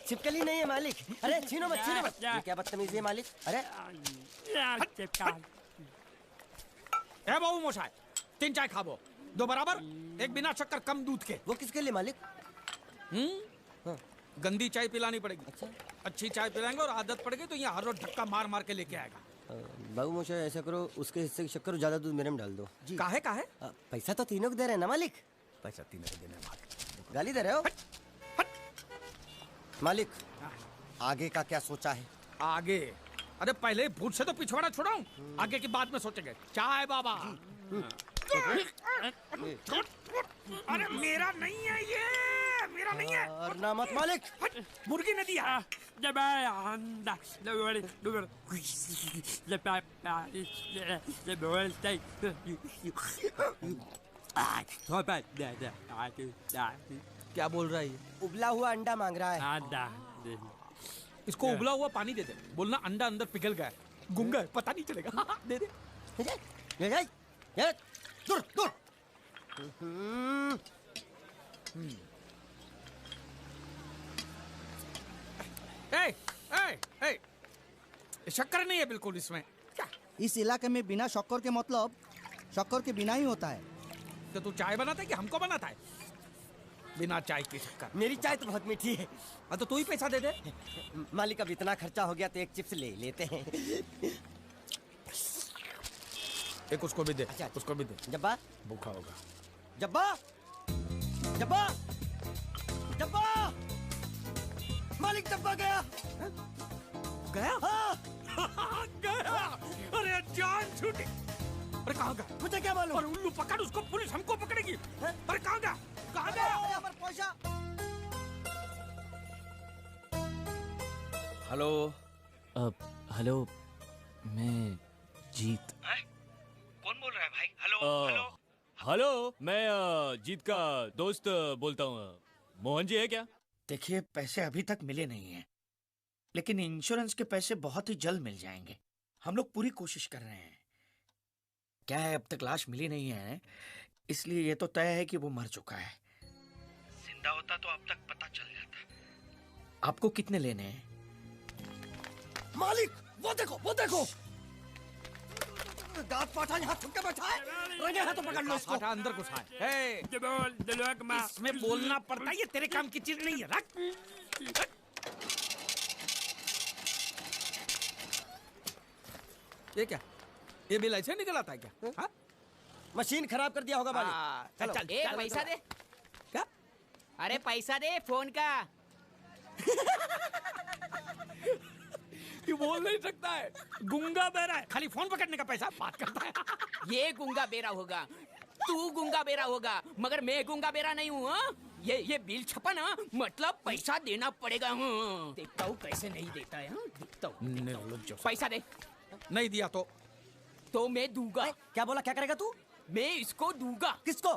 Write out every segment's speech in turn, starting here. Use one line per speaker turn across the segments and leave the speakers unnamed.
छिपकली नहीं है मालिक। अरे छीनो मत छीनो मत। ये क्या बदतमीजी है मालिक। अरे
ए बाबू मोशाय, 3 चाय खाबो, 2 बराबर, 1 बिना शक्कर कम दूध के।
वो किसके लिए मालिक?
हाँ। गंदी चाय पिलानी पड़ेगी।
अच्छा,
अच्छी चाय पिलाएंगे और आदत पड़ गई तो यहाँ हर रोज धक्का मार मार के लेके आएगा।
बाबू मोशा ऐसा करो, उसके हिस्से की शक्कर ज्यादा दूध मेरे में डाल दो।
काहे काहे?
पैसा तो तीनों को दे रहे हैं ना मालिक।
पैसा तीनों को देने वाले।
गाली दे रहे हो मालिक। आगे का क्या सोचा है?
आगे? अरे पहले भूत से तो पिछवाड़ा छुड़ाऊं, आगे की बात में सोचेंगे। चाय बाबा। अरे मेरा नहीं है ये, मेरा नहीं है।
और ना मत मालिक।
मुर्गी ने दिया। क्या बोल रहा है ये?
उबला हुआ अंडा मांग रहा है।
इसको उबला हुआ पानी दे दे, बोलना अंडा अंदर पिघल गया है, गुंगा है, पता नहीं चलेगा। दे दे।
दूर दूर।
शक्कर नहीं है बिल्कुल इसमें। क्या?
इस इलाके में बिना शक्कर के मतलब शक्कर के बिना ही होता है।
तो तू चाय बनाता है कि हमको बनाता है? बिना चाय की शक्कर।
मेरी चाय तो बहुत मीठी है।
हाँ तो तू ही पैसा दे दे।
मालिक अब इतना खर्चा हो गया तो एक चिप्स ले लेते हैं।
एक उसको भी दे।
अच्छा,
उसको भी दे।
जब्बा
भूखा होगा।
जब्बा जब्बा जब्बा। मालिक जब्बा गया।
गया?
हाँ।
गया। अरे जान छूटी। अरे कहाँ गया?
मुझे क्या मालूम?
अरे उल्लू पकड़ उसको, पुलिस हमको पकड़ेगी। अरे कहाँ गया? कहाँ गया?
हेलो।
हेलो, मैं जीत।
कौन बोल रहा है भाई? हेलो हेलो
हेलो, मैं जीत का दोस्त बोलता हूँ। मोहन जी है क्या?
देखिए, पैसे अभी तक मिले नहीं हैं, लेकिन इंश्योरेंस के पैसे बहुत ही जल्द मिल जाएंगे। हम लोग पूरी कोशिश कर रहे हैं। क्या है, अब तक लाश मिली नहीं है, इसलिए ये तो तय है कि वो मर चुका है। जिंदा होता तो अब तक पता चल जाता। आपको कितने लेने हैं?
मालिक वो देखो वो देखो। दांत पाठा यहाँ थुक के बैठा है। रंगे हाथों पकड़ लो उसको।
पाठा अंदर घुसा है। इसमें बोलना पड़ता है, ये तेरे काम की चीज नहीं है। रख। ये क्या? ये बिल ऐसे निकल आता है क्या? हाँ?
मशीन खराब कर दिया होगा मालिक।
चल चल,
ए, पैसा दे।
क्या?
अरे पैसा दे फोन का।
ये बोल नहीं सकता है, गुंगा बहरा है, खाली फोन पकड़ने का पैसा बात करता है।
ये गुंगा बेरा होगा, तू गुंगा बेरा होगा, मगर मैं गुंगा बेरा नहीं हूँ। ये बिल छपा ना, मतलब पैसा देना पड़ेगा। देखता हूँ कैसे नहीं देता है। देखता हूँ। पैसा दे।
नहीं दिया
तो मैं दूंगा।
क्या बोला? क्या करेगा तू?
मैं इसको दूंगा।
किसको?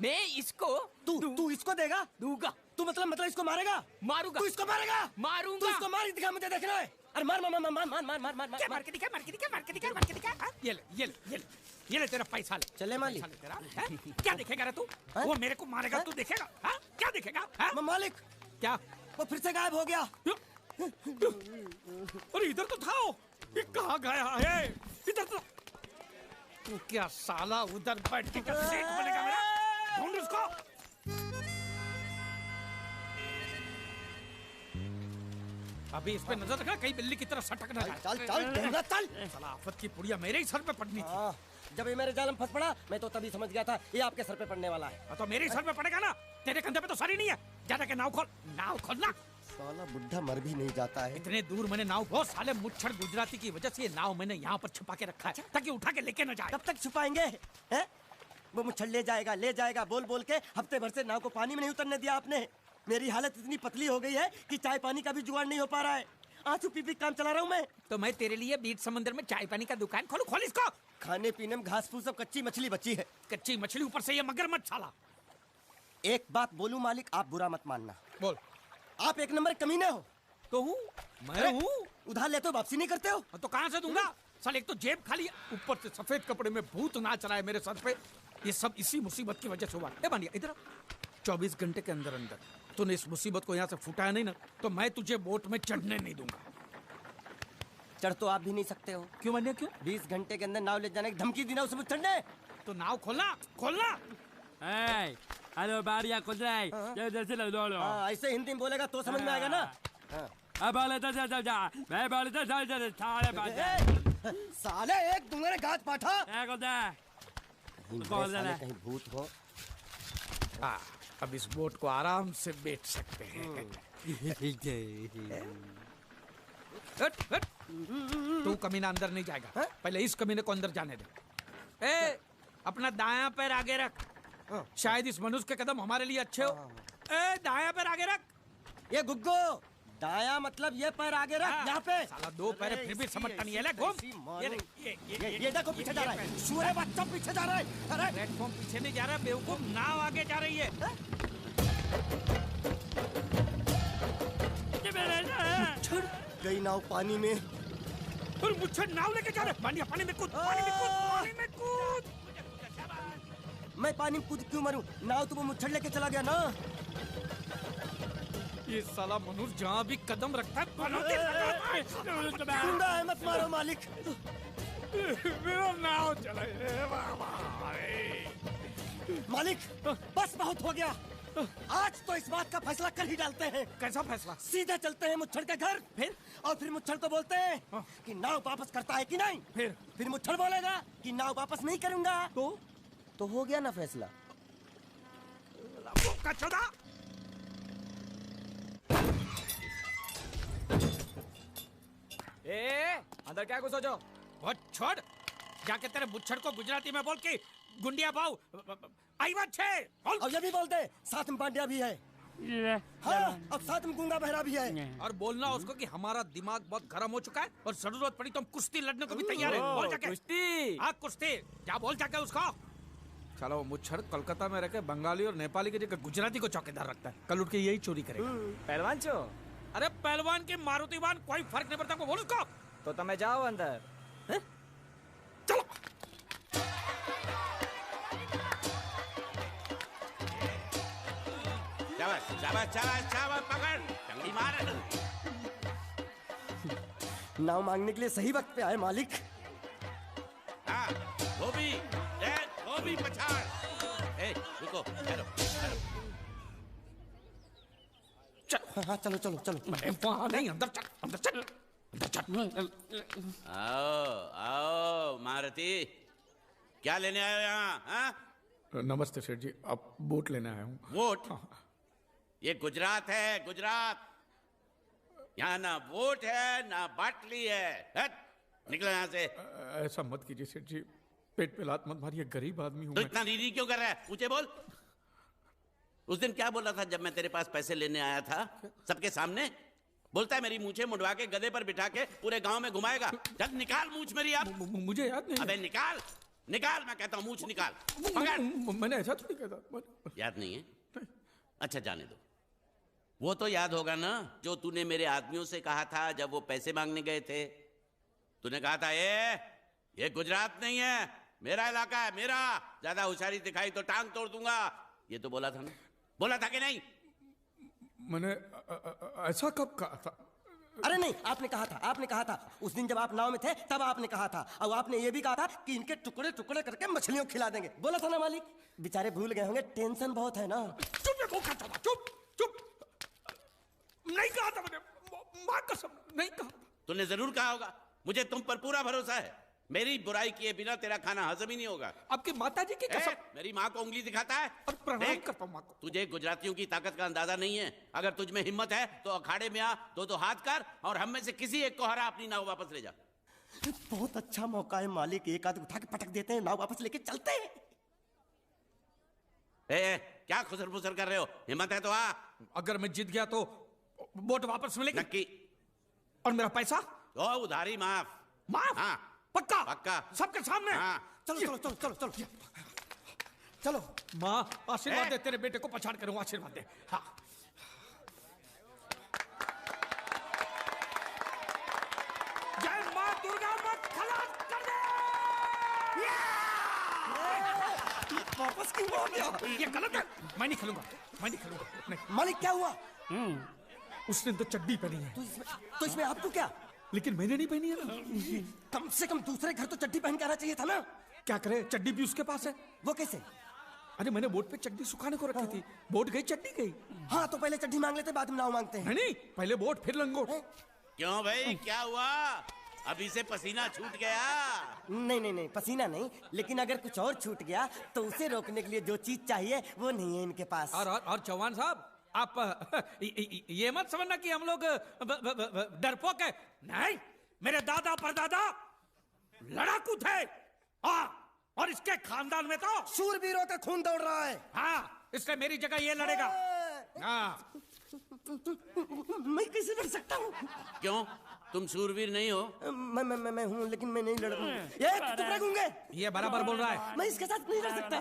मैं इसको।
तू इसको देगा?
दूंगा।
तू मतलब इसको मारेगा?
मारूंगा।
तू इसको मारेगा?
मारूंगा।
तू इसको मार दिखा, मुझे देखना है। अरे मार मार मार मार मार मार मार मार।
क्या मार के दिखा, मार के दिखा, मार के दिखा, मार के दिखा।
ये ले ये ले ये ले ये ले तेरा पैसा ले।
चले मालिक।
पैसा ले तेरा। क्या देखेगा रे तू? वो मेरे को मारेगा, तू देखेगा? क्या देखेगा?
मालिक
क्या?
वो फिर से गायब हो गया।
अरे इधर तो था वो, ये कहाँ गया है? इधर तो। तू क्या साला उधर बैठ के क्या सेठ बनेगा मेरा? ढूंढ उसको। अभी इस पे नजर रखना, कहीं बिल्ली की तरह सटक ना जाए।
चल चल चल।
साला आफत की पुड़िया मेरे ही सर पे पड़नी थी।
जब ये मेरे जाल में फंस पड़ा, मैं तो तभी समझ गया था ये आपके सर पे पड़ने वाला है।
तो मेरे ही सर पे पड़ेगा ना, तेरे कंधे पे तो सर ही नहीं है। जाने के नाव खोल, नाव खोलना।
साला बुढ़ा मर भी नहीं जाता है।
इतने दूर मैंने नाव, बहुत साले मुच्छड़ गुजराती की वजह से ये नाव मैंने यहाँ पर छुपा के रखा है, ताकि उठा के लेके न जाए।
कब तक छुपाएंगे? हैं? वो मुच्छड़ ले जाएगा बोल बोल के हफ्ते भर से नाव को पानी में नहीं उतरने दिया आपने। मेरी हालत इतनी पतली हो गई है कि चाय पानी का भी जुगाड़ नहीं हो पा रहा है। आंसू पी पी काम चला रहा हूँ मैं।
तो मैं तेरे लिए बीच समंदर में चाय पानी का दुकान खोलूं? खोल इसको।
खाने पीने में घास फूस सब कच्ची मछली बची है।
कच्ची मछली, ऊपर से ये मगरमच्छ साला।
एक बात बोलूं मालिक, आप बुरा मत मानना।
बोल।
आप एक नंबर कमीने हो।
तो हूँ मैं हूँ।
उधार लेते हो वापसी नहीं करते हो।
तो कहाँ से दूंगा? साल एक तो जेब खाली, ऊपर से सफेद कपड़े में भूत नाच रहा है मेरे सर पे। ये सब इसी मुसीबत की वजह से हुआ। ए बांडिया इधर 24 घंटे के अंदर अंदर तूने इस मुसीबत को यहाँ से फुटाया नहीं ना तो मैं तुझे बोट में चढ़ने नहीं दूंगा।
चढ़ तो आप भी नहीं सकते हो।
क्यों मान्य क्यों?
20 घंटे के अंदर नाव ले जाने की धमकी दी ना उसे, मुझे चढ़ने।
तो नाव खोलना खोलना।
हेलो बारिया खुल रहा है ये जैसे लो लो
हाँ, ऐसे हिंदी में बोलेगा तो समझ में आएगा ना। हाँ।
अब बोले तो जा जा जा मैं बोले तो जा जा सारे बात
साले एक दूंगे गाज पाठा।
क्या कहता है
कौन साले कहीं भूत हो।
हाँ, अब इस बोट को आराम से बैठ सकते हैं। हट, हट। तू कमीना अंदर नहीं जाएगा, पहले इस कमीने को अंदर जाने दे। ए, अपना दायां पैर आगे रख, शायद इस मनुष्य के कदम हमारे लिए अच्छे हो। ए, दायां पैर आगे रख।
ये गुग्गो, दाया मतलब ये पैर आगे रख। यहाँ पे
साला दो पैर फिर भी समझता नहीं है। ले घूम।
ये देखो पीछे जा रहा है, सूरे बच्चा पीछे जा रहा है। अरे
प्लेटफॉर्म पीछे नहीं जा रहा बेवकूफ, नाव आगे जा रही है।
गई नाव पानी में।
और मुझे नाव लेके जा रहा है। पानी में कूद, पानी में कूद, पानी में कूद।
मैं पानी में कूद क्यों मरूं? नाव तो वो मुच्छड़ लेके चला गया ना।
ये साला मनुष्य जहाँ भी कदम रखता है पनौती लगाता है।
गुंडा है, मत मारो मालिक।
मेरा नाव चला गया।
मालिक बस बहुत हो गया। आज तो इस बात का फैसला कर ही डालते हैं।
कैसा फैसला?
सीधे चलते हैं मुच्छड़ के घर, फिर मुच्छड़ को बोलते हैं कि नाव वापस करता है कि नहीं। फिर मुच्छड़ बोलेगा कि नाव वापस नहीं करूंगा। तो हो गया ना फैसला।
कचौड़ा।
अंदर क्या घुसो जो
छोड़, जाके तेरे मुच्छड़ को गुजराती में बोल के गुंडिया भाव आई बात छे।
और ये भी बोल दे साथ में पांड्या भी है। हाँ, अब साथ में गूंगा बहरा भी है।
और बोलना उसको कि हमारा दिमाग बहुत गर्म हो चुका है और जरूरत पड़ी तो हम कुश्ती लड़ने को भी तैयार है। बोल जाके
कुश्ती।
हाँ कुश्ती, क्या बोल जाके उसको। चलो वो मुच्छड़ कोलकाता में रहकर बंगाली और नेपाली की जगह गुजराती को चौकीदार रखता है। कल उठ के यही चोरी करेगा।
पहलवान छो
अरे पहलवान की मारुतिवान कोई फर्क नहीं पड़ता। बोल उसको।
तो તમે જાઓ અંદર।
चलो
शाबाश शाबाश शाबाश शाबाश, पकड़ टंगड़ी मार।
नाव मांगने के लिए सही वक्त पे आए मालिक।
हाँ, धोबी पछाड़। ए, रुको, ठहरो, ठहरो।
हाँ चलो चलो चलो।
वहाँ नहीं, अंदर चल, अंदर चल, अंदर चल।
आओ आओ मारुति, क्या लेने आए हो यहाँ? हाँ?
नमस्ते सेठ जी, आप बोट लेने आया हूँ।
वोट? ये गुजरात है, गुजरात। यहाँ ना वोट है ना बाटली है। हट, निकलो यहाँ से।
ऐसा मत कीजिए सेठ जी, पेट पे लात मत मारिए, गरीब आदमी हूँ
तो
मैं।
इतना रीरी क्यों कर रहा है? मुझे बोल। उस दिन क्या बोला था जब मैं तेरे पास पैसे लेने आया था सबके सामने? बोलता है मेरी मूछें मुंडवा के गधे पर बिठा के पूरे गांव में घुमाएगा। चल निकाल मूछ मेरी अब।
मुझे याद नहीं।
अबे निकाल, निकाल, मैं कहता हूँ मूछ निकाल। पकड़।
मैंने ऐसा थोड़ी कहता।
याद नहीं है? अच्छा जाने दो। वो तो याद होगा ना जो तूने मेरे आदमियों से कहा था जब वो पैसे मांगने गए थे। तूने कहा था ये गुजरात नहीं है, मेरा इलाका है, मेरा। ज्यादा होशियारी दिखाई तो टांग तोड़ दूंगा। ये तो बोला था ना? बोला था कि नहीं?
मैंने ऐसा कब कहा था?
अरे नहीं, आपने कहा था, आपने कहा था। उस दिन जब आप नाव में थे तब आपने कहा था। और आपने ये भी कहा था कि इनके टुकड़े टुकड़े करके मछलियों खिला देंगे। बोला था ना मालिक? बेचारे भूल गए होंगे, टेंशन बहुत है ना।
चुप चुप। नहीं कहा था मैंने, मां कसम नहीं कहा।
तूने जरूर कहा होगा। मुझे तुम पर पूरा भरोसा है। मेरी बुराई किए बिना तेरा खाना हजम ही नहीं होगा।
आपकी माताजी की कसम।
मेरी माँ को उंगली दिखाता है
और प्रणाम
देख,
करता हूं माँ को।
तुझे गुजरातियों की ताकत का अंदाजा नहीं है। अगर तुझ में हिम्मत है तो अखाड़े में आ, दो हाथ कर और हम में से किसी एक को हरा अपनी नाव वापस ले जा।
बहुत अच्छा मौका है मालिक, एक आध उठा के पटक देते हैं, नाव वापस लेके चलते हैं।
क्या खुसर फुसर कर रहे हो? हिम्मत है तो आ।
अगर मैं जीत गया तो बोट वापस मिलेगी?
नक्की।
और मेरा पैसा?
ओ उधारी माफ।
माफ?
हाँ
पक्का?
पक्का।
सबके सामने?
हाँ।
चलो चलो चलो चलो चलो चलो।
माँ आशीर्वाद दे, तेरे बेटे को पछाड़ करूँ, आशीर्वाद दे। हाँ। जय माँ दुर्गा, मत खलास कर दे।
वापस क्यों हो गया?
ये गलत है, मैं नहीं खेलूंगा। मैं नहीं खेलूंगा, नहीं।
मालिक क्या हुआ?
उसने तो चड्डी पहनी है,
तो इसमें आपको क्या?
लेकिन मैंने नहीं पहनी है ना।
कम से कम दूसरे घर तो चड्डी पहन के आना चाहिए था ना।
क्या करे, चड्डी भी उसके पास है।
वो कैसे?
अरे मैंने बोट पे चड्डी सुखाने को रखी थी, बोट गई चड्डी गई।
हाँ तो पहले चड्डी मांग लेते, बाद में नाव मांगते हैं।
नहीं, पहले बोट फिर लंगोट।
क्यों भाई, क्या हुआ? अभी से पसीना छूट गया?
नहीं नहीं नहीं, पसीना नहीं, लेकिन अगर कुछ और छूट गया तो उसे रोकने के लिए जो चीज चाहिए वो नहीं है इनके पास।
और चौहान साहब, आप ये मत समझना कि हम लोग डरपोक है। नहीं, मेरे दादा परदादा लड़ाकू थे। हाँ, और इसके खानदान में तो
शूरवीरों का खून दौड़ रहा है।
हाँ, इसलिए मेरी जगह ये लड़ेगा। हाँ।
मैं कैसे लड़ सकता हूँ?
क्यों, तुम शूरवीर नहीं हो?
मैं हूँ, लेकिन मैं नहीं लड़ रहा हूँ। ये चुप रखूंगे।
ये बराबर बोल रहा है।
मैं इसके साथ नहीं लड़ सकता।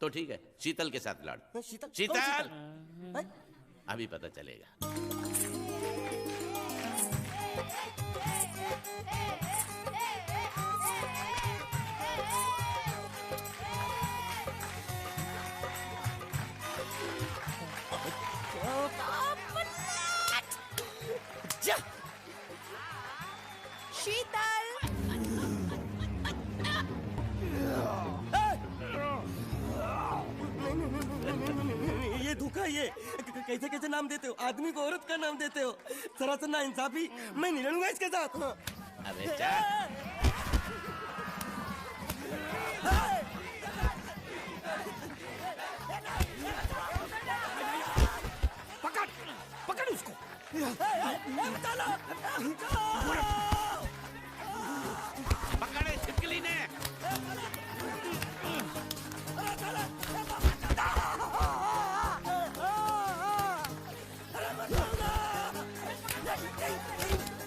तो ठीक है, शीतल के साथ लड़।
शीतल?
शीतल,
हैं?
अभी पता चलेगा।
जा।
शीतल,
ये धोखा, ये कैसे कैसे नाम देते हो? आदमी को औरत का नाम देते हो। सरासर ना इंसाफी। मैं नहीं लड़ूंगा इसके साथ।
अबे जा।
पकड़, पकड़ उसको।
पकड़े छिपकली ने।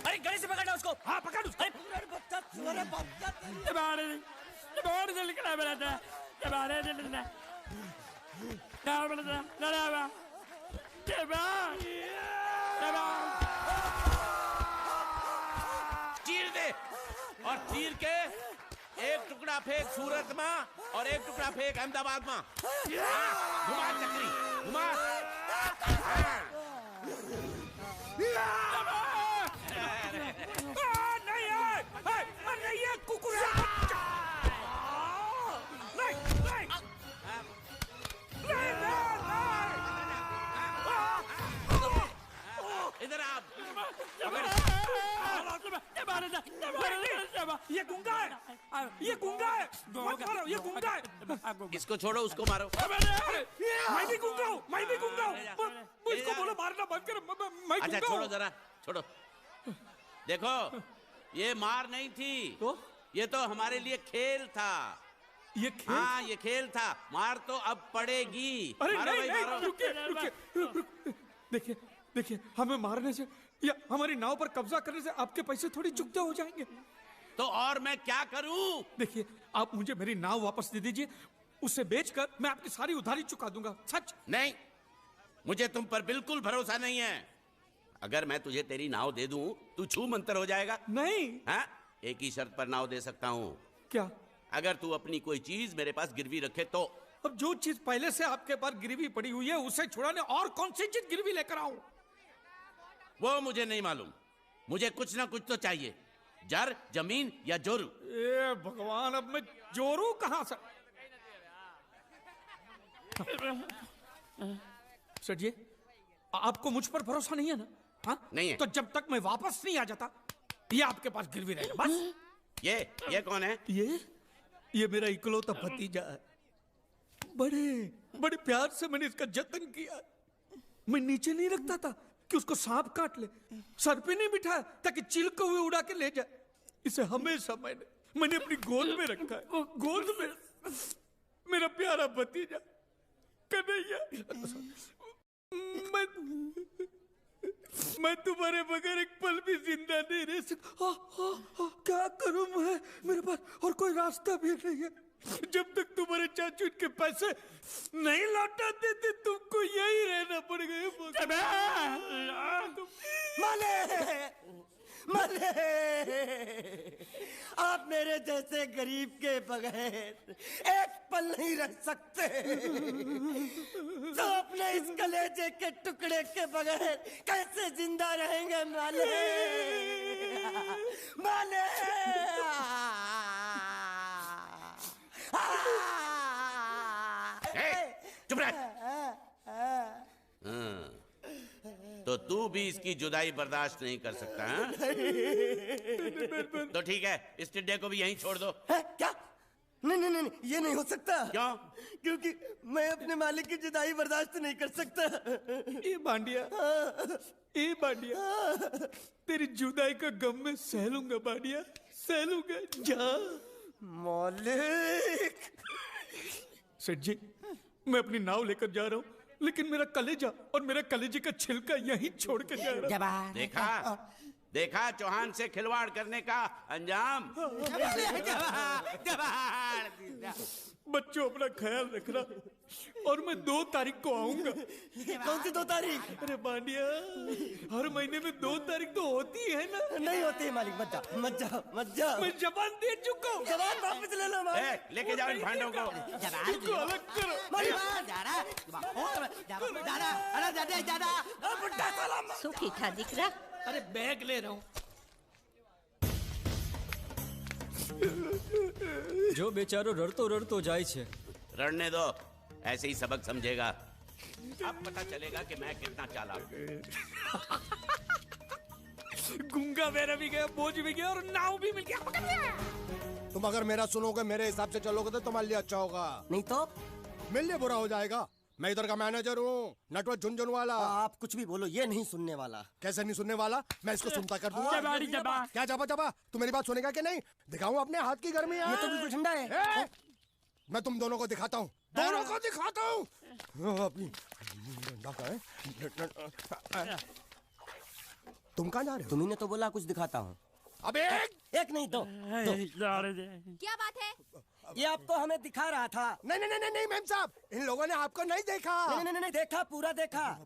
अरे गले से पकड़ना उसको। हाँ, पकड़ उसको।
चीर दे, और चीर के एक टुकड़ा फेंक सूरत में और एक टुकड़ा फेंक अहमदाबाद में। घुमा चक्री, घुमा।
नहीं, कुकुर है।
इधर आप।
ये गुंगा है, ये गुंगा है। मत मारो, ये गुंगा है।
इसको छोड़ो, उसको मारो।
मैं भी गुंगा हूँ, मैं भी गुंगा हूँ। इसको बोलो मारना बंद कर। मैं
अच्छा
गुंगा
छोड़ो
हूँ।
जरा, छोड़ो। देखो, ये मार नहीं थी, ये तो हमारे लिए खेल था।
ये खेल?
हाँ, ये खेल था। मार तो अब पड़ेगी।
अरे
मारो
नहीं,
भाई, मारो।
रुकिए। देखिए, देखिए, हमें मारने से या हमारी नाव पर कब्जा करने से आपके पैसे थोड़ी चुकते हो जाएंगे।
तो और मैं क्या करूं?
देखिए, आप मुझे मेरी नाव वापस दे दीजिए, उसे बेचकर मैं आपकी सारी उधारी चुका दूंगा। सच
नहीं, मुझे तुम पर बिल्कुल भरोसा नहीं है। अगर मैं तुझे तेरी नाव दे दूं, तू छू मंतर हो जाएगा।
नहीं।
हाँ, एक ही शर्त पर नाव दे सकता हूँ।
क्या?
अगर तू अपनी कोई चीज मेरे पास गिरवी रखे तो।
अब जो चीज पहले से आपके पास गिरवी पड़ी हुई है उसे छुड़ाने और कौन सी चीज गिरवी लेकर आऊं?
वो मुझे नहीं मालूम। मुझे कुछ ना कुछ तो चाहिए, जर, जमीन या जोरू।
ए भगवान, अब मैं जोरू कहां से? सर जी, आपको मुझ पर भरोसा नहीं है ना? हाँ?
नहीं है।
तो जब तक मैं वापस नहीं आ जाता, ये आपके पास गिरवी रहेगा बस।
ये कौन है?
ये मेरा इकलौता भतीजा है। बड़े बड़े प्यार से मैंने इसका जतन किया। मैं नीचे नहीं रखता था कि उसको सांप काट ले, सर पे नहीं बिठाया ताकि चिल को हुए उड़ा के ले जाए। इसे हमेशा मैंने अपनी गोद में रखा है। गोद में मेरा प्यारा भतीजा कन्हैया। मैं तुम्हारे बगैर एक पल भी जिंदा नहीं रह सकता। क्या करूं मैं? मेरे पास और कोई रास्ता भी नहीं है। जब तक तुम्हारे चाचू के पैसे नहीं लौटा देते तुमको यही रहना पड़ेगा।
माले आप मेरे जैसे गरीब के बगैर एक पल नहीं रह सकते, तो अपने इस कलेजे के टुकड़े के बगैर कैसे जिंदा रहेंगे माले? माले
चुप रह। तो तू भी इसकी जुदाई बर्दाश्त नहीं कर सकता हाँ? तो ठीक है, इस टिड्डे को भी यहीं छोड़ दो।
है? क्या? नहीं नहीं नहीं, ये नहीं हो सकता।
क्यों?
क्योंकि मैं अपने मालिक की जुदाई बर्दाश्त नहीं कर सकता।
ए बांडिया, ए बांडिया, तेरी जुदाई का गम मैं सह लूंगा बांडिया, सह लूंगा। जा
मालिक।
सेठ जी, मैं अपनी नाव लेकर जा रहा हूँ, लेकिन मेरा कलेजा और मेरा कलेजे का छिलका यहीं छोड़ के जा रहा हूँ।
देखा देखा चौहान से खिलवाड़ करने का अंजाम।
बच्चों अपना ख्याल रखना, और मैं 2 तारीख को आऊंगा।
कौन सी 2 तारीख?
अरे बांडिया, हर महीने में 2 तारीख तो होती है ना?
नहीं होती है मालिक, मत जाओ मत जाओ मत जाओ।
मैं जबान दे चुका हूँ।
जवान वापस ले लो मालिक।
लेके जाओ इन भांडों को।
इनको अलग करो।
बुड्ढा साला।
सुखी था दिखरा।
अरे बैग ले रहा हूँ।
जो बेचारो रड़तो रड़तो जाए छे।
रड़ने दो, ऐसे ही सबक समझेगा। अब पता चलेगा कि मैं कितना चालाक हूँ।
गुंगा मेरा भी गया, बोझ भी गया और नाव भी मिल गया।
तुम अगर मेरा सुनोगे, मेरे हिसाब से चलोगे तो तुम्हारे लिए अच्छा होगा,
नहीं तो
मेरे लिए बुरा हो जाएगा। मैं इधर का मैनेजर हूँ, नटवर झुनझुन वाला।
आप कुछ भी बोलो, ये नहीं सुनने वाला।
कैसे नहीं सुनने वाला? मैं इसको सुनता कर दूंगा। क्या जबा जबा? तू मेरी बात सुनेगा कि नहीं? दिखाऊं अपने हाथ की गर्मी?
ये तो बिल्कुल ठंडा है।
मैं तुम दोनों को दिखाता हूँ, दोनों को दिखाता हूँ। तुम कहाँ जा रहे हो?
तुम्ही ने तो बोला कुछ दिखाता हूँ।
अब
एक नहीं, दो।
क्या बात है?
ये आपको हमें दिखा रहा था।
नहीं नहीं नहीं नहीं मैम साहब, इन लोगों ने आपको नहीं देखा।
नहीं नहीं नहीं, देखा, पूरा देखा।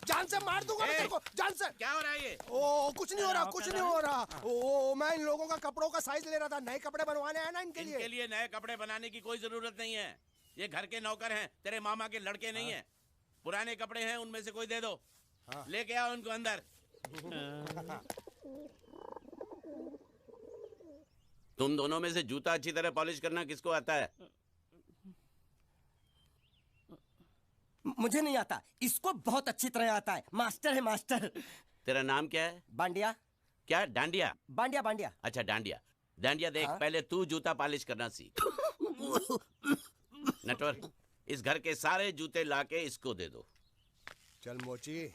जान से मार दूंगा मैं तेरे को, जान से।
क्या हो रहा है ये?
ओ कुछ नहीं हो रहा, कुछ नहीं हो रहा। ओ मैं इन लोगों का कपड़ों का साइज ले रहा था, नए कपड़े बनवाने हैं ना इनके लिए।
इनके लिए नए कपड़े बनाने की कोई जरूरत नहीं है। ये घर के नौकर हैं, तेरे मामा के लड़के नहीं हैं। पुराने कपड़े हैं, उनमें से कोई दे दो। लेके आओ उनको अंदर। तुम दोनों में से जूता अच्छी तरह पॉलिश करना किसको आता है?
मुझे नहीं आता, इसको बहुत अच्छी तरह आता है। मास्टर है, मास्टर।
तेरा नाम क्या है?
बांडिया।
क्या? डांडिया?
बांडिया बांडिया।
अच्छा डांडिया। डांडिया देख, पहले तू जूता पॉलिश करना सीख। नटवर, इस घर के सारे जूते लाके इसको दे दो।
चल मोची।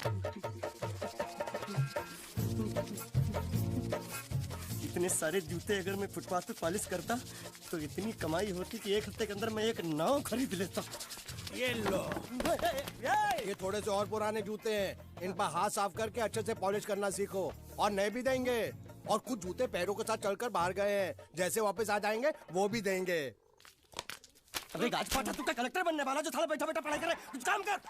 इतने सारे जूते अगर मैं फुटपाथ पे पॉलिश करता तो इतनी कमाई होती कि 1 हफ्ते के अंदर मैं एक नाव खरीद लेता।
ये लो, ये थोड़े से और पुराने जूते हैं, इन पर हाथ साफ करके अच्छे से पॉलिश करना सीखो। और नए भी देंगे, और कुछ जूते पैरों के साथ चलकर बाहर गए हैं, जैसे वापस आ जाएंगे वो भी देंगे।
अबे गाजपाटा, तू क्या कलेक्टर बनने वाला जो थाला बैठा बैठा पढ़ाई करे? कुछ काम कर।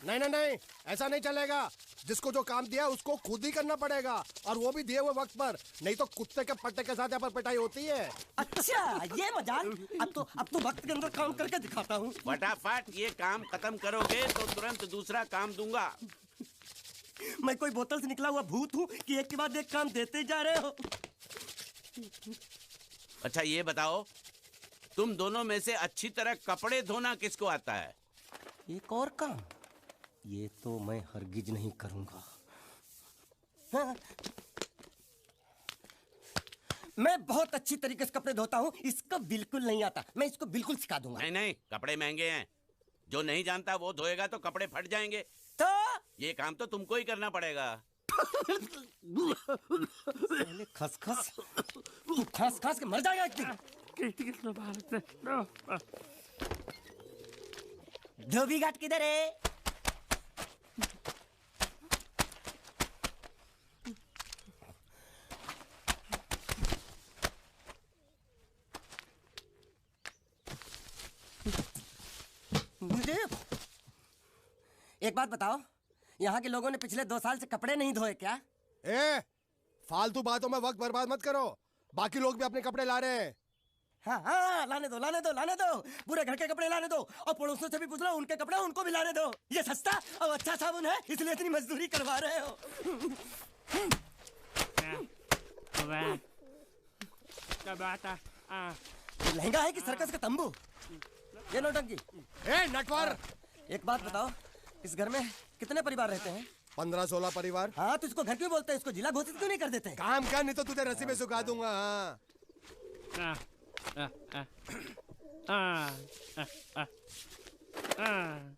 नहीं नहीं नहीं, ऐसा नहीं चलेगा। जिसको जो काम दिया उसको खुद ही करना पड़ेगा, और वो भी दिए हुए वक्त पर, नहीं तो कुत्ते के पट्टे के साथ यहाँ पर पिटाई होती है।
अच्छा, ये मजाक। अब तो वक्त के अंदर काम करके दिखाता हूँ।
फटाफट ये काम खत्म करोगे तो तुरंत दूसरा काम दूंगा।
मैं कोई बोतल से निकला हुआ भूत हूँ कि एक के बाद एक काम देते जा रहे हो?
अच्छा ये बताओ, तुम दोनों में से अच्छी तरह कपड़े धोना किसको आता है?
एक और काम, ये तो मैं हरगिज नहीं करूंगा। हाँ। मैं बहुत अच्छी तरीके से कपड़े धोता हूँ, इसको बिल्कुल नहीं आता। मैं इसको बिल्कुल सिखा दूंगा।
नहीं नहीं, कपड़े महंगे हैं, जो नहीं जानता वो धोएगा तो कपड़े फट जाएंगे।
तो
ये काम तो तुमको ही करना पड़ेगा।
खसखस, तू खस खस के मर जाएगा एक दिन। धोबी घाट किधर है? मुझे एक बात बताओ, यहाँ के लोगों ने पिछले 2 साल से कपड़े नहीं धोए क्या?
फालतू बातों में वक्त बर्बाद मत करो। बाकी लोग भी अपने कपड़े ला रहे हैं।
हाँ हाँ, लाने दो लाने दो लाने दो, पूरे घर के कपड़े लाने दो, और पड़ोसियों से भी पूछ लो, उनके कपड़े उनको भी लाने दो। ये सस्ता और अच्छा साबुन है, इसलिए इतनी मजदूरी करवा रहे हो। ये लहंगा है कि सर्कस का तंबू? ये नौटंकी।
ए नटवर,
एक बात बताओ, इस घर में कितने परिवार रहते हैं?
15-16 परिवार।
हाँ, तो इसको घर क्यों बोलते हैं? इसको जिला घोषित क्यों नहीं कर देते?
काम कर, नहीं तो तुझे रस्सी में सुखा दूंगा।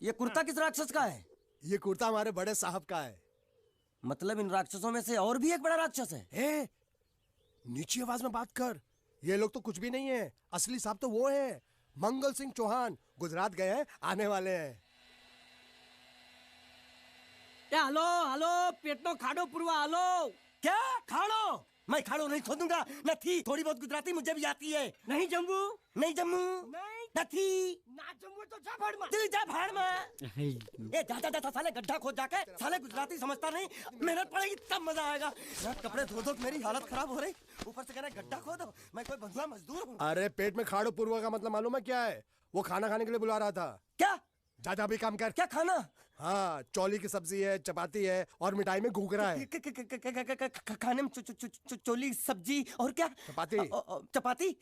ये कुर्ता किस राक्षस का है?
ये कुर्ता हमारे बड़े साहब का है।
मतलब इन राक्षसों में से और भी एक बड़ा राक्षस है?
ए, नीची आवाज में बात कर। ये लोग तो कुछ भी नहीं है, असली साहब तो वो है, मंगल सिंह चौहान। गुजरात गए हैं, आने वाले हैं।
હાલો હાલો પેટનો ખાડો પૂરવા હાલો.
क्या खाड़ो? मैं खाड़ो नहीं खोदूंगा। न थी, थोड़ी बहुत गुजराती मुझे भी आती है।
નહીં જમવું?
नहीं जम्मू न थी।
ના જમવું તો જા ભાડમાં.
तू जा भाड़ में। ए जा जा साले गड्ढा खोद जाके, साले गुजराती समझता नहीं। मेहनत पड़ेगी तब मजा आएगा। यार कपड़े धो धो मेरी हालत खराब हो रही, ऊपर से कह रहा है गड्ढा खोदो। मैं कोई बंधुआ मजदूर हूँ?
अरे पेट में खाड़ो पूर्वा का मतलब मालूम है क्या है? वो खाना खाने के लिए बुला रहा था।
क्या?
जा भी काम कर।
क्या खाना?
हाँ, चौली की सब्जी है, चपाती है और मिठाई में घूघरा है।
खाने में चोली सब्जी और क्या?
चपाती।
चपाती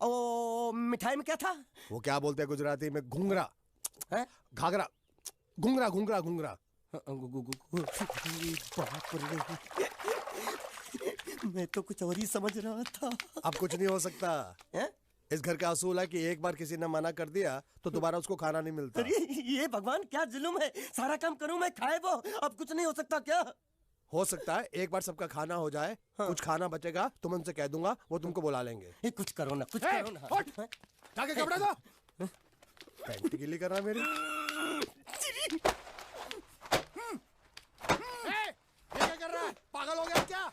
और मिठाई में क्या था?
वो क्या बोलते हैं गुजराती में? घूंघरा
है?
घाघरा, घूंघरा घूंघरा घूंघरा।
बाप रे, मैं तो कुछ और ही समझ रहा था।
अब कुछ नहीं हो सकता
है?
इस घर का असूल है कि एक बार किसी ने मना कर दिया तो दोबारा उसको खाना नहीं मिलता।
अरे ये भगवान क्या जुल्म है, सारा काम करूं मैं, खाए वो। अब कुछ नहीं हो सकता क्या?
हो सकता है एक बार सबका खाना हो जाए। हाँ। कुछ खाना बचेगा तो मैं उनसे कह दूंगा, वो तुमको बुला लेंगे।
ये कुछ करो ना, कुछ करो ना।
जाके कपड़े दो। पैंट गिली कर रहा मेरी। ये क्या कर रहा है? पागल हो गया क्या?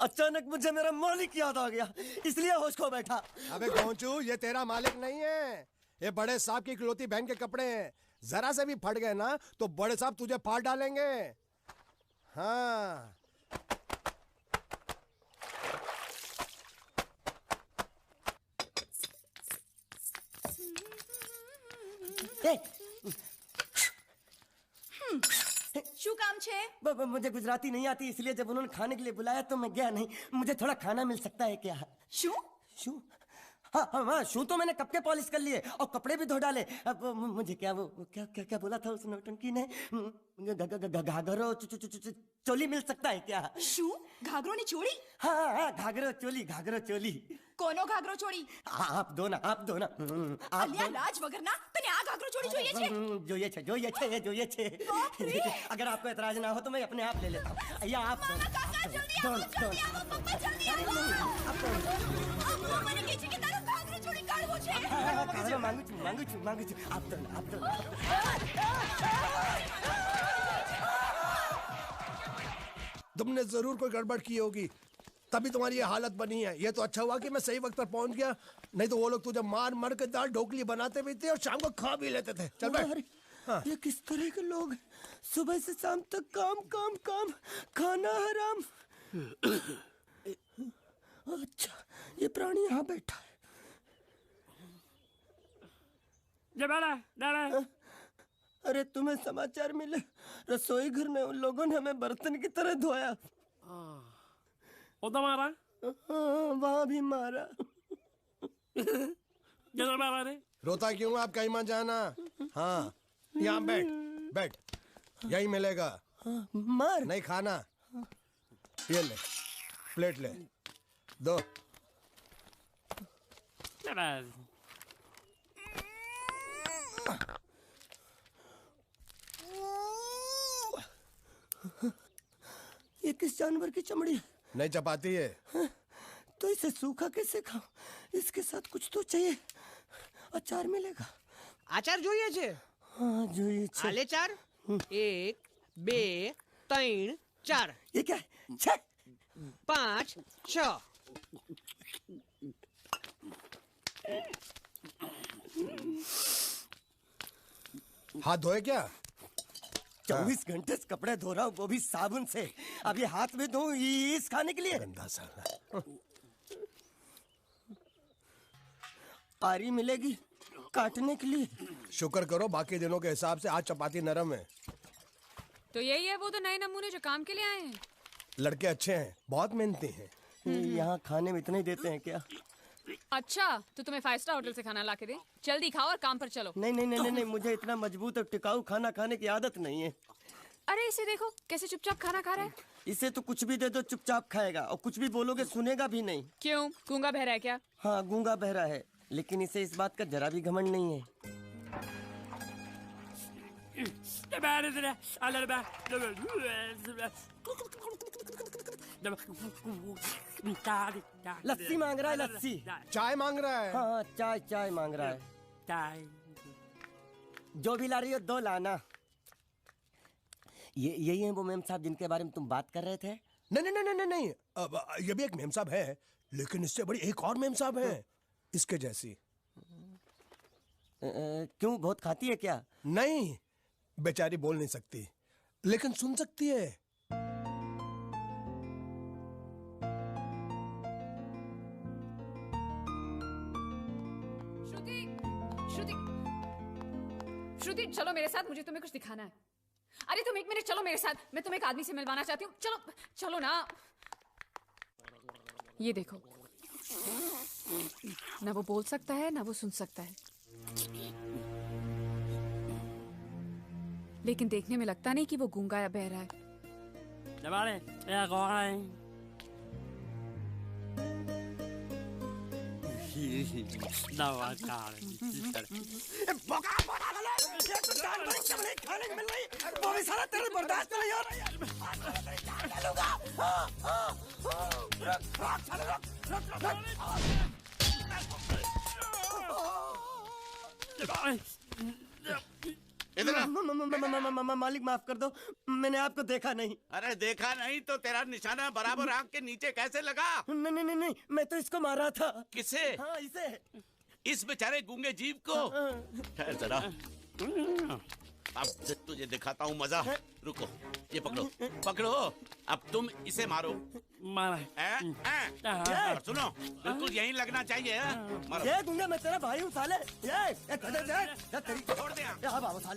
अचानक मुझे मेरा मालिक याद आ गया, इसलिए होश खो बैठा।
अबे गोंचू, ये तेरा मालिक नहीं है, ये बड़े साहब की इकलौती बहन के कपड़े हैं। जरा से भी फट गए ना तो बड़े साहब तुझे फाड़ डालेंगे। हाँ।
શું કામ છે?
मुझे गुजराती नहीं आती, इसलिए जब उन्होंने खाने के लिए बुलाया तो मैं गया नहीं। मुझे थोड़ा खाना मिल सकता है क्या?
શું?
शू? हाँ हाँ हाँ, शू तो मैंने कब के पॉलिश कर लिए और कपड़े भी धो डाले। अब मुझे क्या वो क्या क्या क्या बोला था उस नौटंकी ने? घाघरो चोली मिल सकता है क्या?
શું? ઘાઘરોની ચોળી?
हाँ हाँ, घाघरो चोली, घाघरो चोली।
કોનો ઘાઘરો ચોળી?
आप दो ना, आप दो ना। आप
અલ્યા લાજ વગરના, તને આ ઘાઘરો ચોળી જોઈએ છે?
જોઈએ છે। अगर आपको एतराज ना हो तो मैं अपने आप ले लेता हूँ। या आप दो,
જલ્દી આવો, જલ્દી આવો, પપ્પા જલ્દી આવો. અમ્મા મને કહે છે કે તારો ઘાઘરો ચોળી કાઢવો છે.
मांगू छू, आप दो ना, आप दो ना।
तुमने जरूर कोई गड़बड़ की होगी, तभी तुम्हारी ये हालत बनी है। ये तो अच्छा हुआ कि मैं सही वक्त पर पहुंच गया, नहीं तो वो लोग तुझे मार मार के दाल ढोकली बनाते भी थे और शाम को खा भी लेते थे। चल बैठ।
हाँ। ये किस तरह के लोग हैं? सुबह से शाम तक काम काम काम, खाना हराम। अच्छा, ये प्राणी यहाँ बैठा है। अरे तुम्हें समाचार मिले? रसोई घर में उन लोगों ने हमें बर्तन की तरह धोया।
મારા?
वहाँ भी मारा।
किधर मारा रे?
रोता क्यों? आप कहीं मत जाना। हाँ, यहाँ बैठ बैठ, यही मिलेगा।
मार
नहीं खाना, ये ले, प्लेट ले, दो। ये किस जानवर की चमड़ी है? नहीं चपाती है।
तो इसे सूखा कैसे खाऊं? इसके साथ कुछ तो चाहिए। अचार मिलेगा?
આચાર જોઈએ છે?
हाँ જોઈએ છે।
હાલે ચાર? 1 2 3 4।
ये क्या है? 6
5 6।
हाथ धोए क्या?
24 घंटे से कपड़े धो रहा हूँ, वो भी साबुन से। अब ये हाथ में धो इस खाने के लिए।
गंदा साला।
आरी मिलेगी काटने के लिए।
शुक्र करो बाकी दिनों के हिसाब से आज चपाती नरम है।
तो यही है वो तो नए नमूने जो काम के लिए आए हैं।
लड़के अच्छे हैं, बहुत मेहनती हैं।
यहाँ खाने में इतना ही देते हैं क्या?
अच्छा तो तुम्हें 5 स्टार होटल से खाना ला के दे। जल्दी खाओ और काम पर चलो।
नहीं नहीं नहीं नहीं, नहीं मुझे इतना मजबूत और टिकाऊ खाना खाने की आदत नहीं है।
अरे इसे देखो कैसे चुपचाप खाना खा रहा है।
इसे तो कुछ भी दे दो चुपचाप खाएगा, और कुछ भी बोलोगे सुनेगा भी नहीं।
क्यों, गूंगा बहरा है क्या?
हाँ गूंगा बहरा है, लेकिन इसे इस बात का जरा भी घमंड नहीं है। लस्सी मांग रहा है, लस्सी।
चाय मांग रहा है।
हाँ चाय चाय मांग रहा है। जो भी ला रही हो 2 लाना। यही है वो मेम साहब जिनके बारे में तुम बात कर रहे थे?
नहीं नहीं नहीं नहीं नहीं, अब ये भी एक मेम साहब है, लेकिन इससे बड़ी एक और मेम साहब है इसके जैसी।
क्यों, बहुत खाती है क्या?
नहीं, बेचारी बोल नहीं सकती लेकिन सुन सकती है।
श्रुति, श्रुति, श्रुति चलो मेरे साथ, मुझे तुम्हें कुछ दिखाना है। अरे तुम 1 मिनट चलो मेरे साथ, मैं तुम्हें एक आदमी से मिलवाना चाहती हूँ। चलो चलो ना। ये देखो, ना वो बोल सकता है ना वो सुन सकता है, लेकिन देखने में लगता नहीं कि वो गूंगा या बहरा है।
खाने को मिल रही, वो भी सारा तेरे बर्दाश्त नहीं हो रहा। मालिक माफ कर दो, मैंने आपको देखा नहीं।
अरे देखा नहीं तो तेरा निशाना बराबर आंख के नीचे कैसे लगा?
नहीं नहीं नहीं नहीं, मैं तो इसको मारा था।
किसे?
हाँ इसे।
इस बेचारे गूंगे जीव को? ठहर जरा, अब तुझे दिखाता हूँ मजा। रुको, ये पकड़ो पकड़ो, अब तुम इसे मारो। सुनो, बिल्कुल यहीं लगना चाहिए।
ये गूंगा मैं तेरा भाई हूँ साले। ये
छोड़ दे।